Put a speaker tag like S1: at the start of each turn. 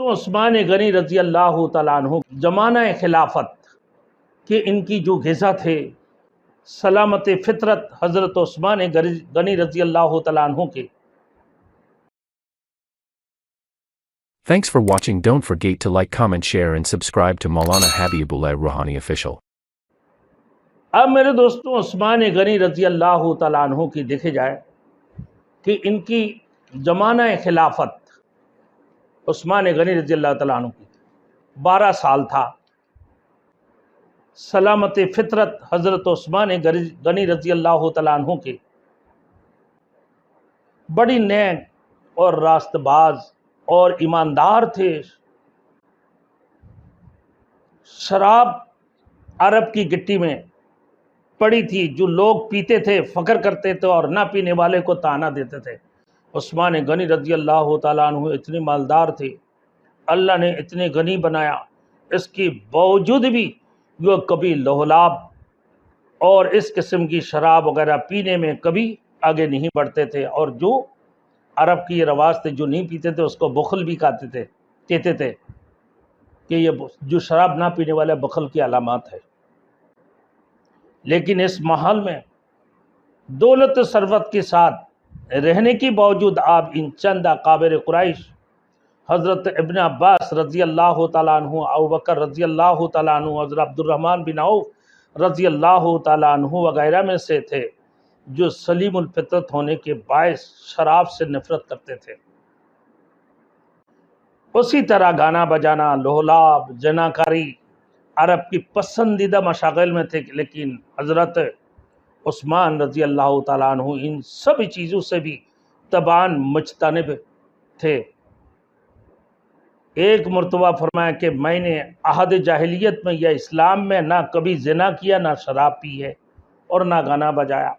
S1: دوستوں، عثمان غنی رضی اللہ تعالیٰ عنہ زمانہ خلافت کہ ان کی جو غذا تھے، سلامت فطرت حضرت عثمان غنی رضی اللہ تعالیٰ عنہ کے۔
S2: Thanks for watching. Don't forget to like, comment, share and subscribe to Maulana Habibullah Rohani Official.
S1: اب میرے دوستوں، عثمان غنی رضی اللہ تعالیٰ عنہ کی دیکھے جائے کہ ان کی زمانہ خلافت عثمان غنی رضی اللہ تعالیٰ عنہ کی 12 سال تھا۔ سلامت فطرت حضرت عثمان غنی رضی اللہ تعالیٰ عنہ کے بڑی نیک اور راست باز اور ایماندار تھے۔ شراب عرب کی گٹی میں پڑی تھی، جو لوگ پیتے تھے فخر کرتے تھے اور نہ پینے والے کو طعنہ دیتے تھے۔ عثمان غنی رضی اللہ تعالیٰ عنہ اتنے مالدار تھے، اللہ نے اتنے غنی بنایا، اس کے باوجود بھی وہ کبھی لہولاب اور اس قسم کی شراب وغیرہ پینے میں کبھی آگے نہیں بڑھتے تھے، اور جو عرب کی یہ رواج تھے، جو نہیں پیتے تھے اس کو بخل بھی کہتے تھے کہ یہ جو شراب نہ پینے والے بخل کی علامات ہے۔ لیکن اس محل میں دولت و ثروت کے ساتھ رہنے کے باوجود آپ ان چند اکابر قریش، حضرت ابن عباس رضی اللہ تعالیٰ عنہ، ابوبکر رضی اللہ تعالیٰ عنہ، حضرت عبد الرحمن بن عوف رضی اللہ تعالیٰ عنہ وغیرہ میں سے تھے، جو سلیم الفطرت ہونے کے باعث شراب سے نفرت کرتے تھے۔ اسی طرح گانا بجانا، لہولاب، زناکاری عرب کی پسندیدہ مشاغل میں تھے، لیکن حضرت عثمان رضی اللہ تعالیٰ عنہ ان سب چیزوں سے بھی تباً مجتنب تھے۔ ایک مرتبہ فرمایا کہ میں نے عہد جاہلیت میں یا اسلام میں نہ کبھی زنا کیا، نہ شراب پی ہے اور نہ گانا بجایا۔